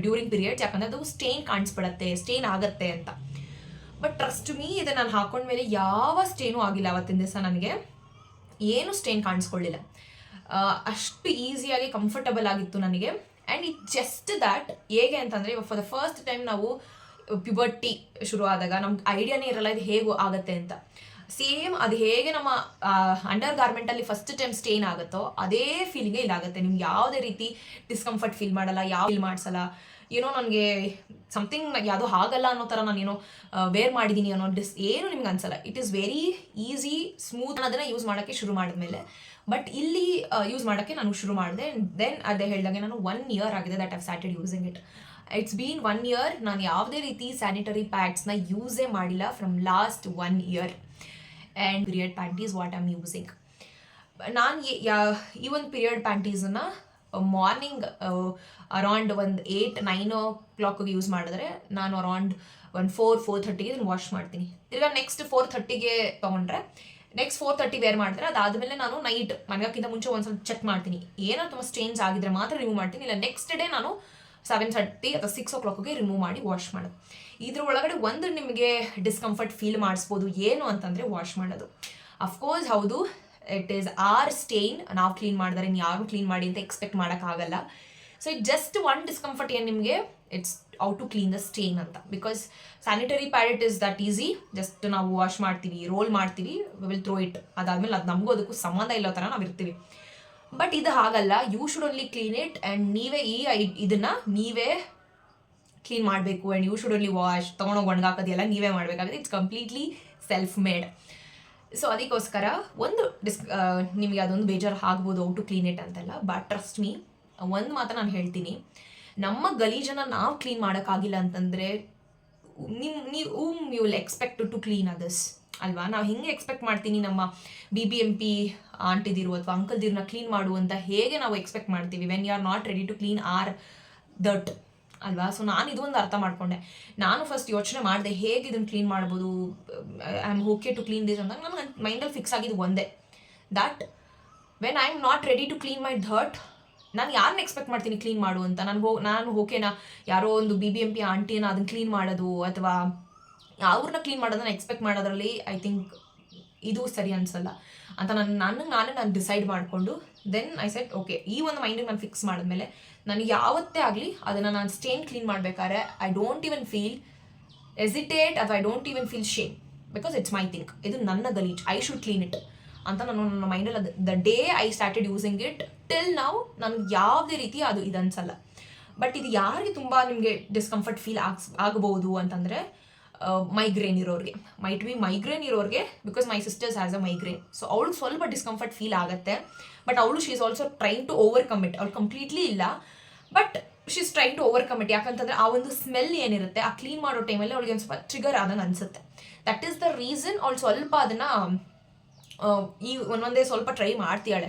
during periods, ಯಾಕಂದರೆ ಅದು ಸ್ಟೇನ್ ಆಗುತ್ತೆ ಅಂತ. ಬಟ್ ಟ್ರಸ್ಟ್ ಮೀ, ಇದು ನಾನು ಹಾಕೊಂಡ್ಮೇಲೆ ಯಾವ ಸ್ಟೇನೂ ಆಗಿಲ್ಲ. ಅವತ್ತಿನ ದಿವಸ ನನಗೆ ಏನು ಸ್ಟೇನ್ ಕಾಣಿಸ್ಕೊಳ್ಳಿಲ್ಲ. ಅಷ್ಟು ಈಸಿಯಾಗಿ ಕಂಫರ್ಟಬಲ್ ಆಗಿತ್ತು ನನಗೆ. ಆ್ಯಂಡ್ ಇಟ್ ಜಸ್ಟ್ ದ್ಯಾಟ್ ಹೇಗೆ ಅಂತಂದರೆ, ಫಾರ್ ದ ಫಸ್ಟ್ ಟೈಮ್ ನಾವು ಪ್ಯುಬರ್ಟಿ ಶುರು ಆದಾಗ ನಮ್ಗೆ ಐಡಿಯಾನೇ ಇರಲ್ಲ ಇದು ಹೇಗೆ ಆಗುತ್ತೆ ಅಂತ. ಸೇಮ್ ಅದು ಹೇಗೆ ನಮ್ಮ ಅಂಡರ್ ಗಾರ್ಮೆಂಟಲ್ಲಿ ಫಸ್ಟ್ ಟೈಮ್ ಸ್ಟೇನ್ ಆಗುತ್ತೋ ಅದೇ ಫೀಲಿಂಗೇ ಇಲ್ಲಾಗುತ್ತೆ. ನಿಮ್ಗೆ ಯಾವುದೇ ರೀತಿ ಡಿಸ್ಕಂಫರ್ಟ್ ಫೀಲ್ ಮಾಡಲ್ಲ, ಫೀಲ್ ಮಾಡಿಸಲ್ಲ. ಏನೋ ನನಗೆ ಸಮಥಿಂಗ್ ಯಾವುದೋ ಆಗಲ್ಲ ಅನ್ನೋ ಥರ ನಾನೇನೋ ವೇರ್ ಮಾಡಿದ್ದೀನಿ ಅನ್ನೋ ಏನು ನಿಮ್ಗೆ ಅನ್ಸಲ್ಲ. It is very easy, smooth. ಅದನ್ನು ಯೂಸ್ ಮಾಡೋಕ್ಕೆ ಶುರು ಮಾಡಿದ್ಮೇಲೆ ಬಟ್ ಇಲ್ಲಿ ಯೂಸ್ ಮಾಡೋಕ್ಕೆ ನಾನು ಶುರು ಮಾಡಿದೆ. ದೆನ್ ಅದೇ ಹೇಳಿದಾಗೆ ನಾನು 1 year ಆಗಿದೆ that I've started using it. It's been 1 year. ನಾನು ಯಾವುದೇ ರೀತಿ ಸ್ಯಾನಿಟರಿ ಪ್ಯಾಡ್ಸ್ನ ಯೂಸೇ ಮಾಡಿಲ್ಲ from last 1 year. And period panties what I'm using. ನಾನು ಈ ಒಂದು ಪೀರಿಯಡ್ ಪ್ಯಾಂಟೀಸನ್ನು ಮಾರ್ನಿಂಗ್ ಅರೌಂಡ್ ಒಂದು 8-9 o'clock ಯೂಸ್ ಮಾಡಿದ್ರೆ ನಾನು ಅರೌಂಡ್ ಒಂದು 4-4:30 ಇದನ್ನು ವಾಶ್ ಮಾಡ್ತೀನಿ. ತಿರ್ಗಾ ನೆಕ್ಸ್ಟ್ 4:30 ತೊಗೊಂಡ್ರೆ ನೆಕ್ಸ್ಟ್ 4:30 ವೇರ್ ಮಾಡಿದ್ರೆ ಅದಾದಮೇಲೆ ನಾನು ನೈಟ್ ಮನೆಗೋಕ್ಕಿಂತ ಮುಂಚೆ ಒಂದು ಸ್ವಲ್ಪ ಚೆಕ್ ಮಾಡ್ತೀನಿ. ಏನೋ ತುಂಬ ಸ್ಟೇನ್ಸ್ ಆಗಿದ್ರೆ ಮಾತ್ರ ರಿಮೂವ್ ಮಾಡ್ತೀನಿ, ಇಲ್ಲ ನೆಕ್ಸ್ಟ್ ಡೇ ನಾನು 7:30 ಅಥವಾ 6 o'clock ರಿಮೂವ್ ಮಾಡಿ ವಾಶ್ ಮಾಡೋದು. ಇದ್ರ ಒಳಗಡೆ ಒಂದು ನಿಮಗೆ ಡಿಸ್ಕಂಫರ್ಟ್ ಫೀಲ್ ಮಾಡಿಸ್ಬೋದು. ಏನು ಅಂತಂದರೆ ವಾಶ್ ಮಾಡೋದು. ಅಫ್ಕೋರ್ಸ್ ಹೌದು, ಇಟ್ ಈಸ್ ಆರ್ ಸ್ಟೇನ್. ನಾವು ಕ್ಲೀನ್ ಮಾಡಿದ್ರೆ ಯಾರು ಕ್ಲೀನ್ ಮಾಡಿ ಅಂತ ಎಕ್ಸ್ಪೆಕ್ಟ್ ಮಾಡೋಕ್ಕಾಗಲ್ಲ. So it just one discomfort ಏನು ನಿಮಗೆ, it's our to clean the stain ಅಂತ. Because sanitary pad it is that easy. Just ನಾವು ವಾಶ್ ಮಾಡ್ತೀವಿ, ರೋಲ್ ಮಾಡ್ತೀವಿ, ವಿಲ್ ಥ್ರೋ ಇಟ್. ಅದಾದಮೇಲೆ ಅದು ನಮಗೂ ಅದಕ್ಕೂ ಸಂಬಂಧ ಇಲ್ಲೋ ಥರ ನಾವು ಇರ್ತೀವಿ. ಬಟ್ ಇದು ಹಾಗಲ್ಲ, you should only clean it and ನೀವೇ ಇದನ್ನು ನೀವೇ ಕ್ಲೀನ್ ಮಾಡಬೇಕು. And you should only wash, ತೊಗೊಂಡೋಗಿ ಒಣಗಾಕೋದೆಲ್ಲ ನೀವೇ ಮಾಡಬೇಕಾಗುತ್ತೆ. It's completely self made. So ಅದಕ್ಕೋಸ್ಕರ ನಿಮಗೆ ಅದೊಂದು ಬೇಜಾರು ಆಗ್ಬೋದು ಔ ಟು ಕ್ಲೀನ್ ಇಟ್ ಅಂತೆಲ್ಲ. ಬಟ್ ಟ್ರಸ್ಟ್ ಮೀ, ಒಂದು ಮಾತ್ರ ನಾನು ಹೇಳ್ತೀನಿ, ನಮ್ಮ ಗಲೀಜನ್ನು ನಾವು ಕ್ಲೀನ್ ಮಾಡೋಕ್ಕಾಗಿಲ್ಲ ಅಂತಂದರೆ ನೀವು you will expect to clean others ಅಲ್ವಾ. ನಾವು ಹೆಂಗೆ ಎಕ್ಸ್ಪೆಕ್ಟ್ ಮಾಡ್ತೀನಿ ನಮ್ಮ BBMP ಆಂಟಿದಿರು ಅಥವಾ ಅಂಕಲ್ದಿರನ್ನ ಕ್ಲೀನ್ ಮಾಡುವಂತ ಹೇಗೆ ನಾವು ಎಕ್ಸ್ಪೆಕ್ಟ್ ಮಾಡ್ತೀವಿ when you are not ready to clean or that ಅಲ್ವಾ. ಸೊ ನಾನು ಇದೊಂದು ಅರ್ಥ ಮಾಡ್ಕೊಂಡೆ. ನಾನು ಫಸ್ಟ್ ಯೋಚನೆ ಮಾಡಿದೆ ಹೇಗೆ ಇದನ್ನು ಕ್ಲೀನ್ ಮಾಡ್ಬೋದು, I am okay to clean this ಅಂತ. ನನಗೆ ಮೈಂಡಲ್ಲಿ ಫಿಕ್ಸ್ ಆಗಿದ್ದು ಒಂದೇ, that when I am not ready to clean my that ನಾನು ಯಾರನ್ನ ಎಕ್ಸ್ಪೆಕ್ಟ್ ಮಾಡ್ತೀನಿ ಕ್ಲೀನ್ ಮಾಡು ಅಂತ? ನಾನು ಓಕೆನಾ ಯಾರೋ ಒಂದು BBMP ಆಂಟಿನ ಅದನ್ನ ಕ್ಲೀನ್ ಮಾಡೋದು ಅಥವಾ ಅವ್ರನ್ನ ಕ್ಲೀನ್ ಮಾಡೋದನ್ನ ಎಕ್ಸ್ಪೆಕ್ಟ್ ಮಾಡೋದ್ರಲ್ಲಿ ಐ ಥಿಂಕ್ ಇದು ಸರಿ ಅನ್ಸಲ್ಲ ಅಂತ ನಾನು ಡಿಸೈಡ್ ಮಾಡಿಕೊಂಡು ದೆನ್ ಐ ಸೆಟ್ ಓಕೆ, ಈ ಒಂದು ಮೈಂಡಿಗೆ ನಾನು ಫಿಕ್ಸ್ ಮಾಡಿದ್ಮೇಲೆ ನನಗೆ ಯಾವತ್ತೇ ಆಗಲಿ ಅದನ್ನು ನಾನು ಸ್ಟೇನ್ ಕ್ಲೀನ್ ಮಾಡಬೇಕಾದ್ರೆ I don't even feel hesitate ಅಥವಾ I don't even feel shame, because it's my thing, ಇದು ನನ್ನ ಗಲೀಜ್, ಐ ಶುಡ್ ಕ್ಲೀನ್ ಇಟ್ ಅಂತ ನಾನು ನನ್ನ ಮೈಂಡಲ್ಲಿ the day I started using it till ನಾವು ನನಗೆ ಯಾವುದೇ ರೀತಿ ಅದು ಇದು ಅನ್ಸಲ್ಲ. ಬಟ್ ಇದು ಯಾರಿಗೆ ತುಂಬ ನಿಮಗೆ ಡಿಸ್ಕಂಫರ್ಟ್ ಫೀಲ್ ಆಗಬಹುದು ಅಂತಂದರೆ ಮೈಗ್ರೇನ್ ಇರೋರಿಗೆ, ಮೈಟ್ ಬಿ ಮೈಗ್ರೇನ್ ಇರೋರಿಗೆ, because my sisters has a migraine. So ಅವಳು ಸ್ವಲ್ಪ ಡಿಸ್ಕಂಫರ್ಟ್ ಫೀಲ್ ಆಗುತ್ತೆ, ಬಟ್ ಅವಳು she is also trying to overcome it. ಅವಳು ಕಂಪ್ಲೀಟ್ಲಿ ಇಲ್ಲ, but she is trying to overcome it. ಯಾಕಂತಂದರೆ ಆ ಒಂದು ಸ್ಮೆಲ್ ಏನಿರುತ್ತೆ ಆ ಕ್ಲೀನ್ ಮಾಡೋ ಟೈಮಲ್ಲಿ ಅವಳಿಗೆ ಒಂದು ಸ್ವಲ್ಪ ಟ್ರಿಗರ್ ಆದಂಗೆ ಅನಿಸುತ್ತೆ. ದಟ್ ಈಸ್ ದ ರೀಸನ್ ಅವಳು ಸ್ವಲ್ಪ ಅದನ್ನು ಈ ಒಂದೊಂದೇ ಸ್ವಲ್ಪ ಟ್ರೈ ಮಾಡ್ತೀಯಾಳೆ.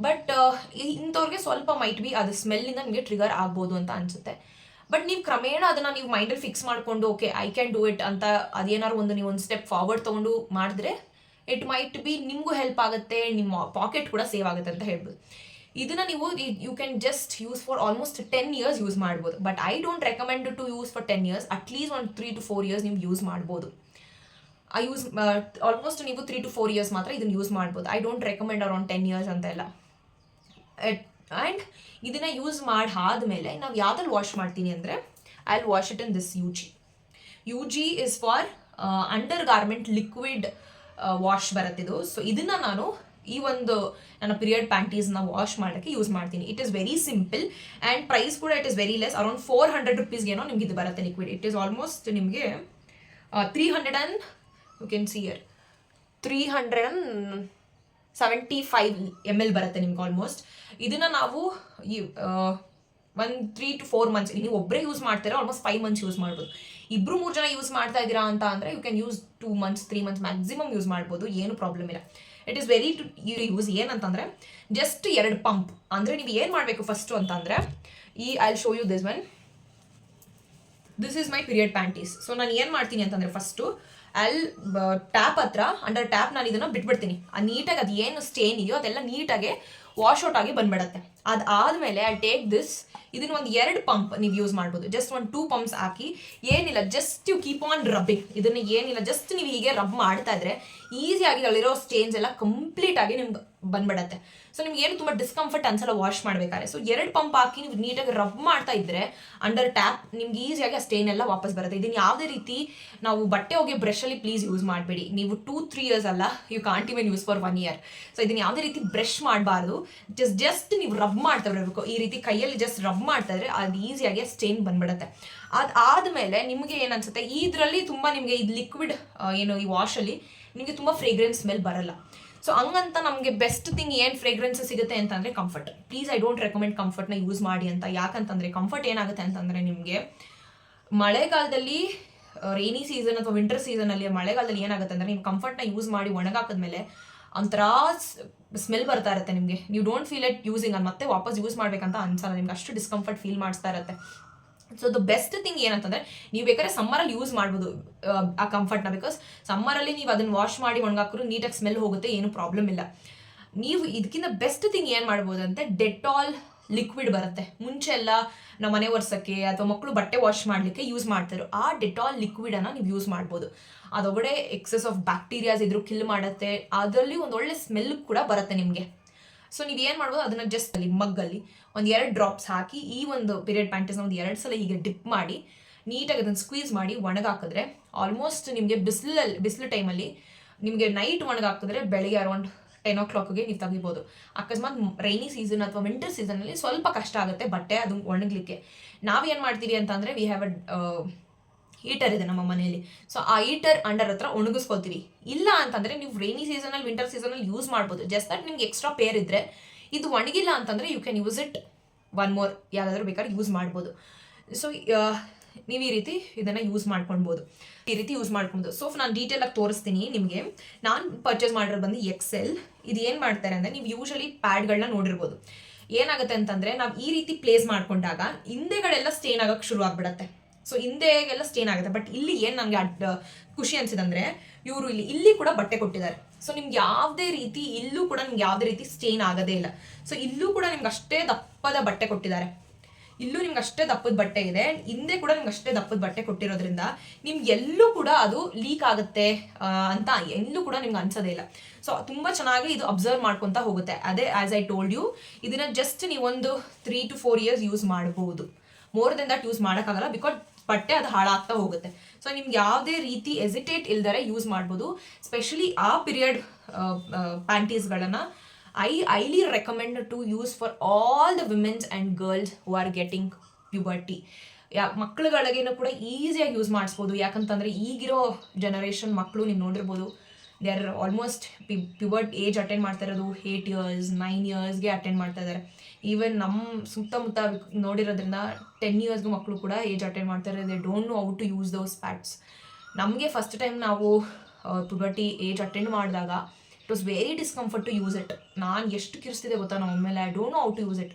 ಬಟ್ ಇಂಥವ್ರಿಗೆ ಸ್ವಲ್ಪ ಮೈಟ್ ಬಿ ಅದು ಸ್ಮೆಲ್ಲಿಂದ ನಿಮಗೆ ಟ್ರಿಗರ್ ಆಗ್ಬೋದು ಅಂತ ಅನಿಸುತ್ತೆ. ಬಟ್ ನೀವು ಕ್ರಮೇಣ ಅದನ್ನು ನೀವು ಮೈಂಡಲ್ಲಿ ಫಿಕ್ಸ್ ಮಾಡಿಕೊಂಡು okay I can do it ಅಂತ ಅದೇನಾದ್ರು ನೀವು ಒಂದು ಸ್ಟೆಪ್ ಫಾರ್ವರ್ಡ್ ತೊಗೊಂಡು ಮಾಡಿದ್ರೆ ಇಟ್ ಮೈಟ್ ಬಿ ನಿಮಗೂ ಹೆಲ್ಪ್ ಆಗುತ್ತೆ, ನಿಮ್ಮ ಪಾಕೆಟ್ ಕೂಡ ಸೇವ್ ಆಗುತ್ತೆ ಅಂತ ಹೇಳ್ಬೋದು. ಇದನ್ನು ನೀವು you can just use for almost 10 years use ಮಾಡ್ಬೋದು. But I don't recommend to use for 10 years, at least ಒಂದು 3 to 4 years ನೀವು ಯೂಸ್ ಮಾಡ್ಬೋದು. ಆಲ್ಮೋಸ್ಟ್ ನೀವು 3 to 4 years ಮಾತ್ರ ಇದನ್ನು ಯೂಸ್ ಮಾಡ್ಬೋದು. I don't recommend around 10 years ಅಂತ ಎಲ್ಲ. ಆ್ಯಂಡ್ ಇದನ್ನು ಯೂಸ್ ಮಾಡಾದ್ಮೇಲೆ ನಾವು ಯಾವ್ದ್ರಲ್ಲಿ ವಾಶ್ ಮಾಡ್ತೀನಿ ಅಂದರೆ I will wash it in this UG is for under garment liquid wash ಬರುತ್ತಿದ್ದು. ಸೊ ಇದನ್ನು ನಾನು ಈ ಒಂದು ನನ್ನ ಪೀರಿಯಡ್ ಪ್ಯಾಂಟೀಸ್ನ ವಾಶ್ ಮಾಡೋಕ್ಕೆ ಯೂಸ್ ಮಾಡ್ತೀನಿ. It is very simple and price ಕೂಡ it is very less, around 400 rupeesಗೇನೋ ನಿಮ್ಗೆ ಇದು ಬರುತ್ತೆ ಲಿಕ್ವಿಡ್. ಇಟ್ ಈಸ್ ಆಲ್ಮೋಸ್ಟ್ ನಿಮಗೆ 300 and you can see here 375 ml ಬರುತ್ತೆ ನಿಮ್ಗೆ ಆಲ್ಮೋಸ್ಟ್. ಇದನ್ನು ನಾವು ಒಂದು 3 to 4 months, ನೀವು ಒಬ್ಬರೇ ಯೂಸ್ ಮಾಡ್ತೀರಾ ಆಲ್ಮೋಸ್ಟ್ 5 months ಯೂಸ್ ಮಾಡ್ಬೋದು. 2-3 ಜನ ಯೂಸ್ ಮಾಡ್ತಾ ಇದ್ದೀರಾ ಅಂತ ಅಂದರೆ you can use 2 months 3 months maximum use ಮಾಡ್ಬೋದು, ಏನು ಪ್ರಾಬ್ಲಮ್ ಇಲ್ಲ. It is very use. ಏನಂತಂದರೆ ಜಸ್ಟ್ 2 ಪಂಪ್. ಅಂದರೆ ನೀವು ಏನು ಮಾಡಬೇಕು ಫಸ್ಟು ಅಂತಂದರೆ I will show you this one. This is my period panties. So ನಾನು ಏನು ಮಾಡ್ತೀನಿ ಅಂತಂದರೆ ಫಸ್ಟು ಟ್ಯಾಪ್ ಹತ್ರ ಅಂಡರ್ ಟ್ಯಾಪ್ ನಾನು ಇದನ್ನು ಬಿಟ್ಬಿಡ್ತೀನಿ. ನೀಟಾಗಿ ಅದು ಏನು ಸ್ಟೇನ್ ಇದೆಯೋ ಅದೆಲ್ಲ ನೀಟಾಗಿ ವಾಶ್ ಔಟ್ ಆಗಿ ಬಂದ್ಬಿಡತ್ತೆ. ಅದಾದಮೇಲೆ ಐ ಟೇಕ್ ದಿಸ್, ಇದನ್ನ ಒಂದು 2 ಪಂಪ್ ನೀವು ಯೂಸ್ ಮಾಡ್ಬೋದು. ಜಸ್ಟ್ ಒಂದು 2 pumps ಹಾಕಿ ಏನಿಲ್ಲ, just you keep on rubbing. ಇದನ್ನು ಏನಿಲ್ಲ, ಜಸ್ಟ್ ನೀವು ಹೀಗೆ ರಬ್ ಮಾಡ್ತಾ ಇದ್ರೆ ಈಸಿಯಾಗಿ ಅಲ್ಲಿರೋ ಸ್ಟೇನ್ಸ್ ಎಲ್ಲ ಕಂಪ್ಲೀಟಾಗಿ ನಿಮ್ಗೆ ಬಂದ್ಬಿಡತ್ತೆ. ಸೊ ನಿಮ್ಗೆ ಏನು ತುಂಬ ಡಿಸ್ಕಂಫರ್ಟ್ ಅನ್ಸಲ್ಲ ವಾಶ್ ಮಾಡಬೇಕಾದ್ರೆ. ಸೊ 2 pump ಹಾಕಿ ನೀವು ನೀಟಾಗಿ ರಬ್ ಮಾಡ್ತಾ ಇದ್ರೆ ಅಂಡರ್ ಟ್ಯಾಪ್ ನಿಮ್ಗೆ ಈಸಿಯಾಗಿ ಆ ಸ್ಟೇನ್ ಎಲ್ಲ ವಾಪಸ್ ಬರುತ್ತೆ. ಇದನ್ನು ಯಾವುದೇ ರೀತಿ ನಾವು ಬಟ್ಟೆ ಹೋಗಿ ಬ್ರಷಲ್ಲಿ ಪ್ಲೀಸ್ ಯೂಸ್ ಮಾಡಬೇಡಿ. ನೀವು 2-3 years ಅಲ್ಲ, you can't even use for 1 year. So ಇದನ್ನು ಯಾವುದೇ ರೀತಿ ಬ್ರಷ್ ಮಾಡಬಾರ್ದು, ಜಸ್ಟ್ ನೀವು ರಬ್ ಮಾಡ್ತಾ ಇರಬೇಕು. ಈ ರೀತಿ ಕೈಯಲ್ಲಿ ಜಸ್ಟ್ ರಬ್ ಮಾಡ್ತಾ ಇದ್ರೆ ಅದು ಈಸಿಯಾಗಿ ಸ್ಟೇನ್ ಬಂದ್ಬಿಡುತ್ತೆ. ಅದಾದಮೇಲೆ ನಿಮಗೆ ಏನನ್ಸುತ್ತೆ, ಇದರಲ್ಲಿ ತುಂಬ ನಿಮಗೆ ಇದು ಲಿಕ್ವಿಡ್ ಏನು ಈ ವಾಶಲ್ಲಿ ನಿಮಗೆ ತುಂಬ ಫ್ರೇಗ್ರೆನ್ಸ್ ಸ್ಮೆಲ್ ಬರಲ್ಲ. ಸೊ ಹಂಗಂತ ನಮಗೆ ಬೆಸ್ಟ್ ಥಿಂಗ್ ಏನು ಫ್ರೇಗ್ರೆನ್ಸ್ ಸಿಗುತ್ತೆ ಅಂತಂದರೆ Comfort. Please I don't recommend ಕಂಫರ್ಟ್ನ ಯೂಸ್ ಮಾಡಿ ಅಂತ. ಯಾಕಂತಂದರೆ ಕಂಫರ್ಟ್ ಏನಾಗುತ್ತೆ ಅಂತಂದರೆ ನಿಮಗೆ ಮಳೆಗಾಲದಲ್ಲಿ ರೈನಿ ಸೀಸನ್ ಅಥವಾ ವಿಂಟರ್ ಸೀಸನಲ್ಲಿ ಮಳೆಗಾಲದಲ್ಲಿ ಏನಾಗುತ್ತೆ ಅಂದರೆ ನೀವು ಕಂಫರ್ಟ್ನ ಯೂಸ್ ಮಾಡಿ ಒಣಗಾಕಿದ್ಮೇಲೆ ಒಂಥರ ಸ್ಮೆಲ್ ಬರ್ತಾ ಇರುತ್ತೆ ನಿಮಗೆ. ನೀವು ಡೋಂಟ್ ಫೀಲ್ ಇಟ್ ಯೂಸಿಂಗ್, ಅದು ಮತ್ತೆ ವಾಪಸ್ ಯೂಸ್ ಮಾಡಬೇಕಂತ ಅನ್ಸಲ್ಲ ನಿಮ್ಗೆ, ಅಷ್ಟು ಡಿಸ್ಕಂಫರ್ಟ್ ಫೀಲ್ ಮಾಡಿಸ್ತಾ ಇರುತ್ತೆ. ಸೊ ದ ಬೆಸ್ಟ್ ಥಿಂಗ್ ಏನಂತಂದರೆ ನೀವು ಬೇಕಾದ್ರೆ ಸಮ್ಮರಲ್ಲಿ ಯೂಸ್ ಮಾಡ್ಬೋದು ಆ ಕಂಫರ್ಟ್ನ, ಬಿಕಾಸ್ ಸಮ್ಮರಲ್ಲಿ ನೀವು ಅದನ್ನು ವಾಶ್ ಮಾಡಿ ಒಣಗಾಕಿದ್ರು ನೀಟಾಗಿ ಸ್ಮೆಲ್ ಹೋಗುತ್ತೆ, ಏನು ಪ್ರಾಬ್ಲಮ್ ಇಲ್ಲ. ನೀವು ಇದಕ್ಕಿಂತ ಬೆಸ್ಟ್ ಥಿಂಗ್ ಏನು ಮಾಡ್ಬೋದು ಅಂತ ಡೆಟಾಲ್ ಲಿಕ್ವಿಡ್ ಬರುತ್ತೆ. ಮುಂಚೆ ಎಲ್ಲ ನಾವು ಮನೆ ಒರೆಸೋಕ್ಕೆ ಅಥವಾ ಮಕ್ಕಳು ಬಟ್ಟೆ ವಾಶ್ ಮಾಡಲಿಕ್ಕೆ ಯೂಸ್ ಮಾಡ್ತಾರೋ ಆ ಡೆಟಾಲ್ ಲಿಕ್ವಿಡನ್ನು ನೀವು ಯೂಸ್ ಮಾಡ್ಬೋದು. ಅದೊಳಗಡೆ ಎಕ್ಸೆಸ್ ಆಫ್ ಬ್ಯಾಕ್ಟೀರಿಯಾಸ್ ಇದ್ರೂ ಕಿಲ್ ಮಾಡುತ್ತೆ, ಅದರಲ್ಲಿ ಒಂದು ಒಳ್ಳೆ ಸ್ಮೆಲ್ ಕೂಡ ಬರುತ್ತೆ ನಿಮಗೆ. ಸೊ ನೀವು ಏನು ಮಾಡ್ಬೋದು, ಅದನ್ನು ಜಸ್ಟ್ ಅಲ್ಲಿ ಮಗ್ಗಲ್ಲಿ ಒಂದು 2 drops ಹಾಕಿ ಈ ಒಂದು ಪೀರಿಯಡ್ ಪ್ಯಾಂಟೀಸ್ನ ಒಂದು 2 ಸಲ ಹೀಗೆ ಡಿಪ್ ಮಾಡಿ ನೀಟಾಗಿ ಅದನ್ನು ಸ್ಕ್ವೀಸ್ ಮಾಡಿ ಒಣಗಾಕಿದ್ರೆ ಆಲ್ಮೋಸ್ಟ್ ನಿಮಗೆ ಬಿಸಿಲು ಟೈಮಲ್ಲಿ ನಿಮಗೆ ನೈಟ್ ಒಣಗಾಕಿದ್ರೆ ಬೆಳಿಗ್ಗೆ ಅರೌಂಡ್ 10 o'clockಗೆ ನೀವು ತೆಗಿಬೋದು. ಅಕಸ್ಮಾತ್ ರೈನಿ ಸೀಸನ್ ಅಥವಾ ವಿಂಟರ್ ಸೀಸನಲ್ಲಿ ಸ್ವಲ್ಪ ಕಷ್ಟ ಆಗುತ್ತೆ ಬಟ್ಟೆ ಅದು ಒಣಗಲಿಕ್ಕೆ. ನಾವೇನು ಮಾಡ್ತೀವಿ ಅಂತಂದರೆ ವಿ ಹ್ಯಾವ್ ಹೀಟರ್ ಇದೆ ನಮ್ಮ ಮನೆಯಲ್ಲಿ. ಸೊ ಆ ಹೀಟರ್ ಅಂಡರ್ ಹತ್ರ ಒಣಗಿಸ್ಕೊತೀವಿ. ಇಲ್ಲ ಅಂತಂದರೆ ನೀವು ರೈನಿ ಸೀಸನಲ್ಲಿ ವಿಂಟರ್ ಸೀಸನಲ್ಲಿ ಯೂಸ್ ಮಾಡ್ಬೋದು. ಜಸ್ಟ್ ದಟ್ ನಿಮ್ಗೆ ಎಕ್ಸ್ಟ್ರಾ ಪೇರ್ ಇದ್ದರೆ, ಇದು ಒಣಗಿಲ್ಲ ಅಂತಂದರೆ you can use it 1 more, ಯಾವುದಾದ್ರೂ ಬೇಕಾದ್ರೆ ಯೂಸ್ ಮಾಡ್ಬೋದು. ಸೊ ನೀವು ಈ ರೀತಿ ಇದನ್ನು ಯೂಸ್ ಮಾಡ್ಕೊಳ್ಬೋದು, ಈ ರೀತಿ ಯೂಸ್ ಮಾಡ್ಕೊಬೋದು. ಸೊ ನಾನು ಡೀಟೇಲಾಗಿ ತೋರಿಸ್ತೀನಿ ನಿಮಗೆ. ನಾನು ಪರ್ಚೇಸ್ ಮಾಡಿರೋದು ಬಂದು XL. ಇದು ಏನು ಮಾಡ್ತಾರೆ ಅಂದರೆ, ನೀವು ಯೂಶಲಿ ಪ್ಯಾಡ್ಗಳನ್ನ ನೋಡಿರ್ಬೋದು. ಏನಾಗುತ್ತೆ ಅಂತಂದರೆ ನಾವು ಈ ರೀತಿ ಪ್ಲೇಸ್ ಮಾಡ್ಕೊಂಡಾಗ ಹಿಂದೆಗಳೆಲ್ಲ ಸ್ಟೇನ್ ಆಗೋಕ್ಕೆ ಶುರು ಆಗ್ಬಿಡತ್ತೆ. ಸೊ ಹಿಂದೆಗೆಲ್ಲ ಸ್ಟೇನ್ ಆಗುತ್ತೆ. ಬಟ್ ಇಲ್ಲಿ ಏನು ನನಗೆ ಖುಷಿ ಅನ್ಸಿದಂದ್ರೆ ಇವರು ಇಲ್ಲಿ ಕೂಡ ಬಟ್ಟೆ ಕೊಟ್ಟಿದ್ದಾರೆ. ಸೊ ನಿಮ್ಗೆ ಯಾವುದೇ ರೀತಿ ಇಲ್ಲೂ ಕೂಡ ನಿಮ್ಗೆ ಯಾವುದೇ ರೀತಿ ಸ್ಟೇನ್ ಆಗೋದೇ ಇಲ್ಲ. ಸೊ ಇಲ್ಲೂ ಕೂಡ ನಿಮ್ಗೆ ಅಷ್ಟೇ ದಪ್ಪದ ಬಟ್ಟೆ ಕೊಟ್ಟಿದ್ದಾರೆ. ಇಲ್ಲೂ ನಿಮ್ಗೆ ಅಷ್ಟೇ ದಪ್ಪದ ಬಟ್ಟೆ ಇದೆ, ಹಿಂದೆ ಕೂಡ ನಿಮ್ಗೆ ಅಷ್ಟೇ ದಪ್ಪದ ಬಟ್ಟೆ ಕೊಟ್ಟಿರೋದ್ರಿಂದ ನಿಮ್ಗೆ ಎಲ್ಲೂ ಕೂಡ ಅದು ಲೀಕ್ ಆಗುತ್ತೆ ಅಂತ ಎಲ್ಲೂ ಕೂಡ ನಿಮ್ಗೆ ಅನ್ಸೋದೇ ಇಲ್ಲ. ಸೊ ತುಂಬ ಚೆನ್ನಾಗಿ ಇದು ಅಬ್ಸರ್ವ್ ಮಾಡ್ಕೊತಾ ಹೋಗುತ್ತೆ. ಅದೇ ಆಸ್ ಐ ಟೋಲ್ಡ್ ಯು, ಇದನ್ನ ಜಸ್ಟ್ ನೀವೊಂದು 3 to 4 years ಯೂಸ್ ಮಾಡ್ಬೋದು. ಮೋರ್ ದೆನ್ ದಟ್ ಯೂಸ್ ಮಾಡೋಕ್ಕಾಗಲ್ಲ, ಬಿಕಾಸ್ ಬಟ್ಟೆ ಅದು ಹಾಳಾಗ್ತಾ ಹೋಗುತ್ತೆ. ಸೊ ನಿಮ್ಗೆ ಯಾವುದೇ ರೀತಿ ಎಸಿಟೇಟ್ ಇಲ್ದರೆ ಯೂಸ್ ಮಾಡ್ಬೋದು. ಸ್ಪೆಷಲಿ ಆ period ಪ್ಯಾಂಟೀಸ್ಗಳನ್ನು I highly recommend to use for all the women and girls who are getting puberty. ಮಕ್ಕಳುಗಳಿಗೇನು ಕೂಡ ಈಸಿಯಾಗಿ ಯೂಸ್ ಮಾಡಿಸ್ಬೋದು. ಯಾಕಂತಂದರೆ ಈಗಿರೋ ಜನರೇಷನ್ ಮಕ್ಕಳು ನೀವು ನೋಡಿರ್ಬೋದು, they are almost puberty age attend ಮಾಡ್ತಾ ಇರೋದು 8 years 9 yearsಗೆ ಅಟೆಂಡ್ ಮಾಡ್ತಾ ಇದ್ದಾರೆ. ಈವನ್ ನಮ್ಮ ಸುತ್ತಮುತ್ತ ನೋಡಿರೋದ್ರಿಂದ 10 yearsಗೂ ಮಕ್ಕಳು ಕೂಡ ಏಜ್ ಅಟೆಂಡ್ ಮಾಡ್ತಾ ಇರೋದು. They don't know how to use those pads. ನಮಗೆ ಫಸ್ಟ್ ಟೈಮ್ ನಾವು ಪ್ಯೂಬರ್ಟಿ ಏಜ್ ಅಟೆಂಡ್ ಮಾಡಿದಾಗ it was very discomfort to use it. ನಾನು ಎಷ್ಟು ಕಿರಿಸ್ತಿದೆ ಗೊತ್ತಾ ನಮ್ಮ ಮೇಲೆ, I don't know how to use it.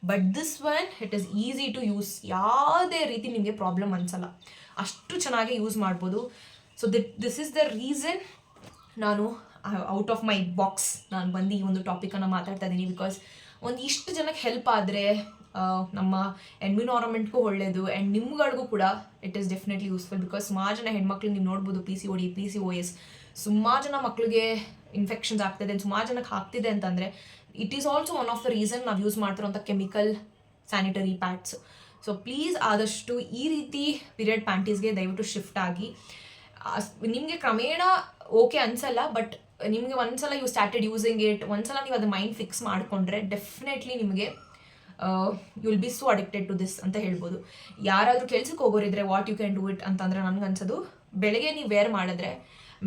But this one it is easy to use. ಯಾವುದೇ ರೀತಿ ನಿಮಗೆ ಪ್ರಾಬ್ಲಮ್ ಅನಿಸಲ್ಲ, ಅಷ್ಟು ಚೆನ್ನಾಗಿ ಯೂಸ್ ಮಾಡ್ಬೋದು. So this is the reason ನಾನು ಔಟ್ ಆಫ್ ಮೈ ಬಾಕ್ಸ್ ನಾನು ಬಂದು ಈ ಒಂದು ಟಾಪಿಕನ್ನು ಮಾತಾಡ್ತಾ ಇದ್ದೀನಿ. ಬಿಕಾಸ್ ಇಷ್ಟು ಜನಕ್ಕೆ ಹೆಲ್ಪ್ ಆದರೆ ನಮ್ಮ ಎನ್ವಿರಾನ್ಮೆಂಟ್ಗೂ ಒಳ್ಳೆಯದು ಆ್ಯಂಡ್ ನಿಮ್ಗಳಿಗೂ ಕೂಡ it is definitely useful. Because ಸುಮಾರು ಜನ ಹೆಣ್ಮಕ್ಳು ನೀವು ನೋಡ್ಬೋದು PCOD PCOS ಸುಮಾರು ಜನ ಮಕ್ಕಳಿಗೆ ಇನ್ಫೆಕ್ಷನ್ಸ್ ಆಗ್ತಿದೆ, ಸುಮಾರು ಜನಕ್ಕೆ ಆಗ್ತಿದೆ ಅಂತಂದರೆ it is also one of the reason ನಾವು ಯೂಸ್ ಮಾಡ್ತಿರೋಂಥ chemical sanitary pads. So please ಆದಷ್ಟು ಈ ರೀತಿ ಪೀರಿಯಡ್ ಪ್ಯಾಂಟೀಸ್ಗೆ ದಯವಿಟ್ಟು ಶಿಫ್ಟ್ ಆಗಿ. ನಿಮಗೆ ಕ್ರಮೇಣ ಓಕೆ ಅನ್ಸಲ್ಲ, ಬಟ್ ನಿಮಗೆ ಒಂದ್ಸಲ ಯು ಸ್ಟಾರ್ಟೆಡ್ ಯೂಸಿಂಗ್ ಇಟ್, ಒಂದ್ಸಲ ನೀವು ಅದು ಮೈಂಡ್ ಫಿಕ್ಸ್ ಮಾಡಿಕೊಂಡ್ರೆ ಡೆಫಿನೆಟ್ಲಿ ನಿಮಗೆ you will be so addicted to this ಅಂತ ಹೇಳ್ಬೋದು. ಯಾರಾದರೂ ಕೆಲ್ಸಕ್ಕೆ ಹೋಗೋರಿದ್ರೆ what you can do it ಅಂತಂದರೆ ನನಗನ್ಸೋದು, ಬೆಳಗ್ಗೆ ನೀವು ವೇರ್ ಮಾಡಿದ್ರೆ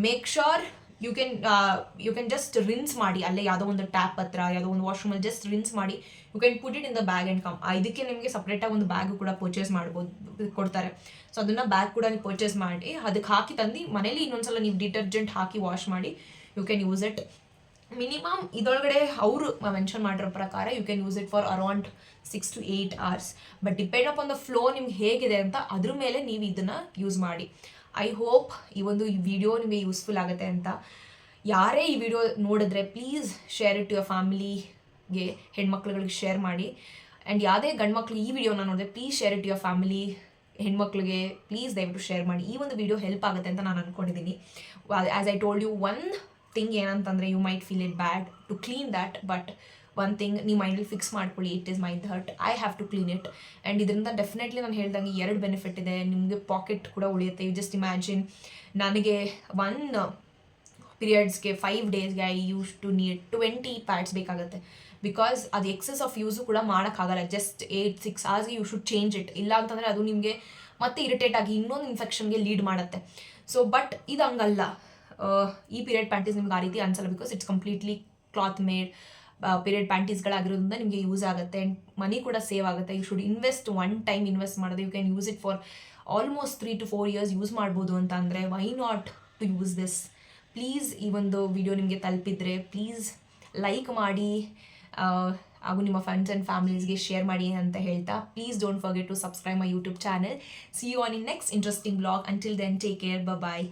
make sure you can just rinse ಮಾಡಿ, ಅಲ್ಲೇ ಯಾವುದೋ ಒಂದು ಟ್ಯಾಪ್ ಹತ್ರ ಯಾವುದೋ ಒಂದು ವಾಶ್ರೂಮಲ್ಲಿ ಜಸ್ಟ್ ರಿನ್ಸ್ ಮಾಡಿ you can put it in the bag and come. ಇದಕ್ಕೆ ನಿಮಗೆ ಸಪ್ರೇಟಾಗಿ ಒಂದು ಬ್ಯಾಗು ಕೂಡ ಪರ್ಚೇಸ್ ಮಾಡ್ಬೋದು, ಕೊಡ್ತಾರೆ. ಸೊ ಅದನ್ನು ಬ್ಯಾಗ್ ಕೂಡ ನೀವು ಪರ್ಚೇಸ್ ಮಾಡಿ ಅದಕ್ಕೆ ಹಾಕಿ ತಂದು ಮನೇಲಿ ಇನ್ನೊಂದ್ಸಲ ನೀವು ಡಿಟರ್ಜೆಂಟ್ ಹಾಕಿ ವಾಶ್ ಮಾಡಿ you can use it. Minimum ಇದರೊಳಗಡೆ ಅವರು ಮೆನ್ಷನ್ ಮಾಡಿರೋ ಪ್ರಕಾರ you can use it for around 6 to 8 hours. But depend upon the flow ನಿಮ್ಗೆ ಹೇಗಿದೆ ಅಂತ ಅದ್ರ ಮೇಲೆ ನೀವು ಇದನ್ನು ಯೂಸ್ ಮಾಡಿ. ಐ ಹೋಪ್ ಈ ಒಂದು ವಿಡಿಯೋ ನಿಮಗೆ ಯೂಸ್ಫುಲ್ ಆಗುತ್ತೆ ಅಂತ. ಯಾರೇ ಈ ವಿಡಿಯೋ ನೋಡಿದ್ರೆ please share it to your ಫ್ಯಾಮಿಲಿಗೆ, ಹೆಣ್ಮಕ್ಳುಗಳಿಗೆ ಶೇರ್ ಮಾಡಿ. ಆ್ಯಂಡ್ ಯಾವುದೇ ಗಂಡ್ಮಕ್ಳು ಈ ವಿಡಿಯೋನ ನೋಡಿದ್ರೆ please share it to your family, ಹೆಣ್ಮಕ್ಳಿಗೆ ಪ್ಲೀಸ್ ದಯವಿಟ್ಟು ಶೇರ್ ಮಾಡಿ. ಈ ಒಂದು ವಿಡಿಯೋ ಹೆಲ್ಪ್ ಆಗುತ್ತೆ ಅಂತ ನಾನು ಅಂದ್ಕೊಂಡಿದ್ದೀನಿ. As I told you, one thing ಏನಂತಂದರೆ you might feel it bad to clean that, but one thing ನೀವು ಮೈಂಡಲ್ಲಿ ಫಿಕ್ಸ್ ಮಾಡ್ಕೊಳ್ಳಿ, it is my that, I have to clean it. And ಇದರಿಂದ ಡೆಫಿನೆಟ್ಲಿ ನಾನು ಹೇಳ್ದಂಗೆ 2 ಬೆನಿಫಿಟ್ ಇದೆ. ನಿಮಗೆ ಪಾಕೆಟ್ ಕೂಡ ಉಳಿಯುತ್ತೆ. ಯು ಜಸ್ಟ್ ಇಮ್ಯಾಜಿನ್, ನನಗೆ 1 ಪೀರಿಯಡ್ಸ್ಗೆ 5 daysಗೆ I use to need 20 pads ಬೇಕಾಗುತ್ತೆ. ಬಿಕಾಸ್ ಅದು ಎಕ್ಸೆಸ್ ಆಫ್ ಯೂಸು ಕೂಡ ಮಾಡೋಕ್ಕಾಗಲ್ಲ. Just 8-6 hours you should change it. ಇಲ್ಲ ಅಂತಂದರೆ ಅದು ನಿಮಗೆ ಮತ್ತೆ ಇರಿಟೇಟ್ ಆಗಿ ಇನ್ನೊಂದು ಇನ್ಫೆಕ್ಷನ್ಗೆ ಲೀಡ್ ಮಾಡುತ್ತೆ. ಸೊ ಬಟ್ ಇದು ಹಂಗಲ್ಲ, ಈ ಪೀರಿಯಡ್ ಪ್ಯಾಂಟೀಸ್ ನಿಮ್ಗೆ ಆ ರೀತಿ ಅನ್ಸಲ್ಲ. Because it's completely cloth made period ಪ್ಯಾಂಟೀಸ್ಗಳಾಗಿರೋದ್ರಿಂದ ನಿಮಗೆ ಯೂಸ್ ಆಗುತ್ತೆ ಆ್ಯಂಡ್ ಮನಿ ಕೂಡ ಸೇವ್ ಆಗುತ್ತೆ. You should invest one time invest ಮಾಡೋದು. You can use it for almost 3 to 4 years use ಮಾಡ್ಬೋದು ಅಂತ ಅಂದರೆ why not to use this. Please ಈ ಒಂದು ವಿಡಿಯೋ ನಿಮಗೆ ತಲುಪಿದ್ರೆ ಪ್ಲೀಸ್ ಲೈಕ್ ಮಾಡಿ ಹಾಗೂ ನಿಮ್ಮ ಫ್ರೆಂಡ್ಸ್ ಆ್ಯಂಡ್ ಫ್ಯಾಮಿಲೀಸ್ಗೆ ಶೇರ್ ಮಾಡಿ ಅಂತ ಹೇಳ್ತಾ, please don't forget to subscribe my YouTube channel. See you on in next interesting blog. Until then take care, bye.